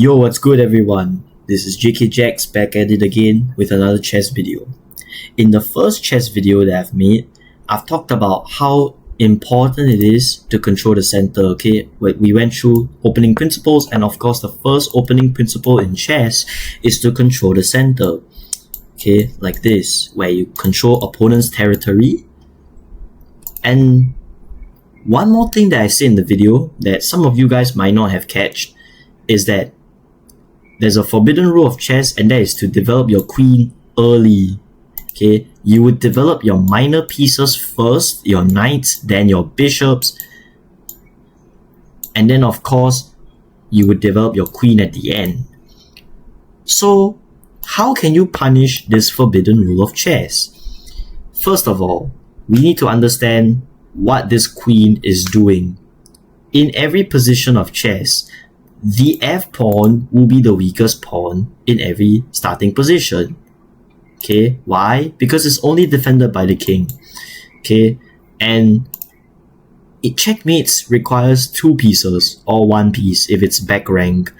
Yo, what's good everyone? This is JK Jax back at it again with another chess video. In the first chess video that I've made, I've talked about how important it is to control the center, okay? We went through opening principles, and of course the first opening principle in chess is to control the center. Okay, like this, where you control opponent's territory. And one more thing that I said in the video that some of you guys might not have catched is that there's a forbidden rule of chess, and that is to develop your queen early. Okay, you would develop your minor pieces first, your knights, then your bishops, and then of course you would develop your queen at the end. So how can you punish this forbidden rule of chess? First of all, we need to understand what this queen is doing. In every position of chess, the F pawn will be the weakest pawn in every starting position. Okay, why? Because it's only defended by the king. Okay, and checkmates requires two pieces or one piece if it's back rank.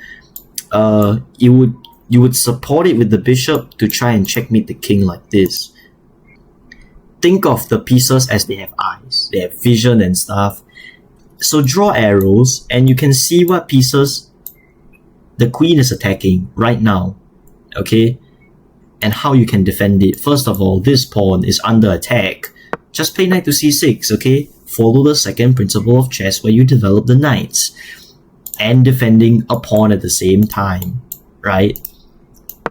You would support it with the bishop to try and checkmate the king like this. Think of the pieces as they have eyes, they have vision and stuff. So draw arrows and you can see what pieces the queen is attacking right now, okay? And how you can defend it. First of all, this pawn is under attack. Just play knight to c6, okay? Follow the second principle of chess where you develop the knights and defending a pawn at the same time, right?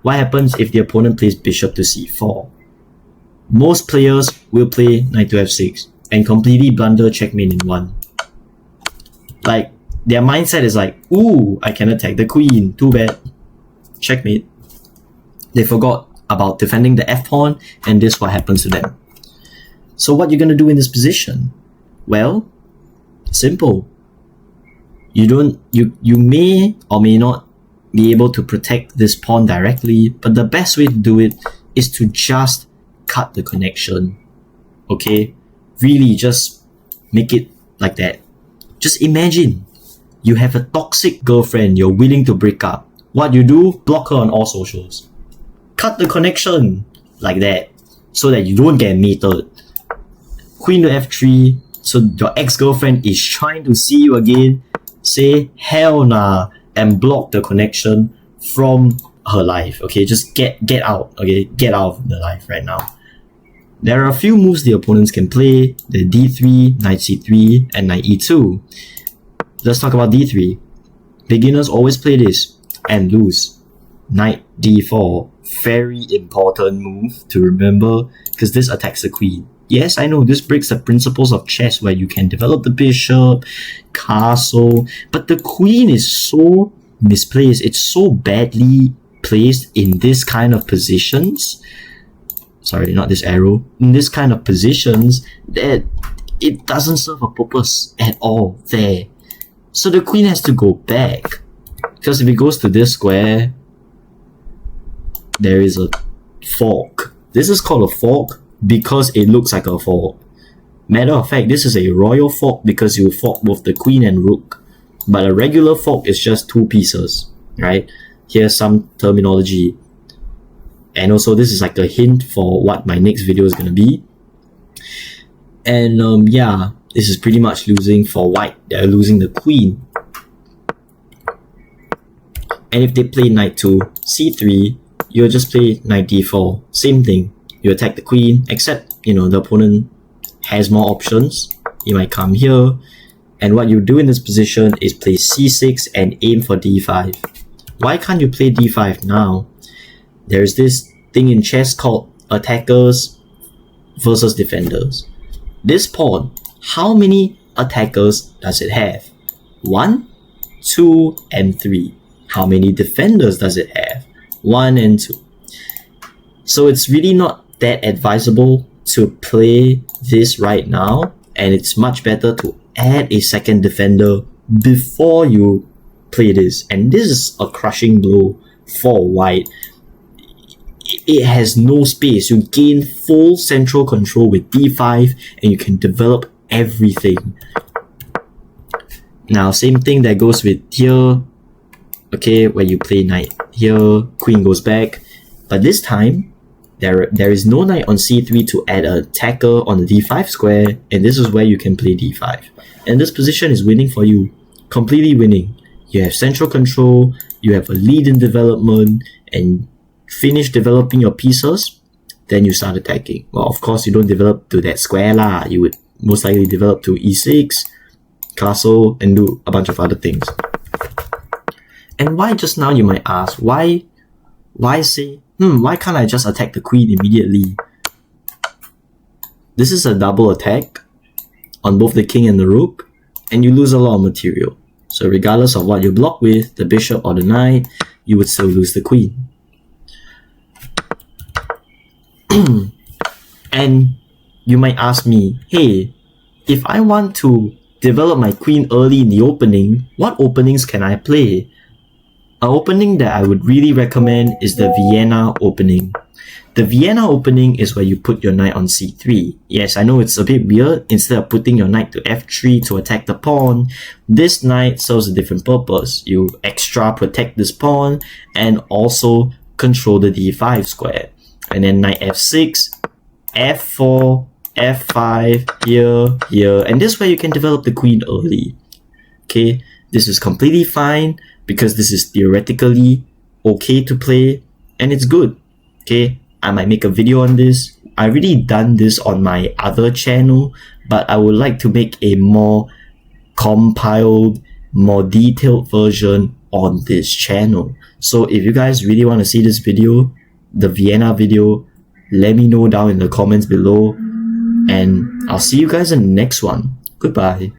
What happens if the opponent plays bishop to c4? Most players will play knight to f6 and completely blunder checkmate in one. Like, their mindset is like, ooh, I can attack the queen, too bad. Checkmate. They forgot about defending the f-pawn, and this is what happens to them. So what you're gonna do in this position? Well, simple. You may or may not be able to protect this pawn directly, but the best way to do it is to just cut the connection. Okay? Really, just make it like that. Just imagine you have a toxic girlfriend you're willing to break up. What you do? Block her on all socials. Cut the connection like that so that you don't get mated. Queen to f3, so your ex-girlfriend is trying to see you again. Say hell nah and block the connection from her life. Okay, just get out. Okay, get out of the life right now. There are a few moves the opponents can play. The d3, knight c3, and knight e2. Let's talk about d3. Beginners always play this and lose. Knight d4. Very important move to remember because this attacks the queen. Yes, I know this breaks the principles of chess where you can develop the bishop, castle, but the queen is so misplaced. It's so badly placed in this kind of positions. Sorry, not this arrow. In this kind of positions that it doesn't serve a purpose at all there. So the queen has to go back. Because if it goes to this square, there is a fork. This is called a fork because it looks like a fork. Matter of fact, this is a royal fork because you fork both the queen and rook. But a regular fork is just two pieces, right? Here's some terminology. And also this is like a hint for what my next video is going to be. And yeah, this is pretty much losing for white. They're losing the queen. And if they play knight to c3, you'll just play knight d4. Same thing. You attack the queen, except, the opponent has more options. You might come here. And what you do in this position is play c6 and aim for d5. Why can't you play d5 now? There's this thing in chess called attackers versus defenders. This pawn, how many attackers does it have? 1, 2, and 3. How many defenders does it have? 1 and 2. So it's really not that advisable to play this right now, and it's much better to add a second defender before you play this. And this is a crushing blow for white. It has no space. You gain full central control with d5 and you can develop everything. Now, same thing that goes with here. okay, where you play knight here, queen goes back, but this time there is no knight on c3 to add a attacker on the d5 square, and this is where you can play d5. And this position is winning for you, completely winning. You have central control, you have a lead in development, and finish developing your pieces, then you start attacking. Well, of course, you don't develop to that square lah. You would most likely develop to e6, castle, and do a bunch of other things. And why just now, you might ask, why say, why can't I just attack the queen immediately? This is a double attack on both the king and the rook, and you lose a lot of material. So regardless of what you block with, the bishop or the knight, you would still lose the queen. And you might ask me, hey, if I want to develop my queen early in the opening, what openings can I play? An opening that I would really recommend is the Vienna opening. The Vienna opening is where you put your knight on c3. Yes, I know it's a bit weird. Instead of putting your knight to f3 to attack the pawn, this knight serves a different purpose. You extra protect this pawn and also control the d5 square. And then knight f6, f4, f5, here, and this way you can develop the queen early. Okay, this is completely fine because this is theoretically okay to play and it's good. Okay, I might make a video on this. I already done this on my other channel, but I would like to make a more compiled, more detailed version on this channel. So if you guys really want to see this video, the Vienna video, let me know down in the comments below, and I'll see you guys in the next one. Goodbye.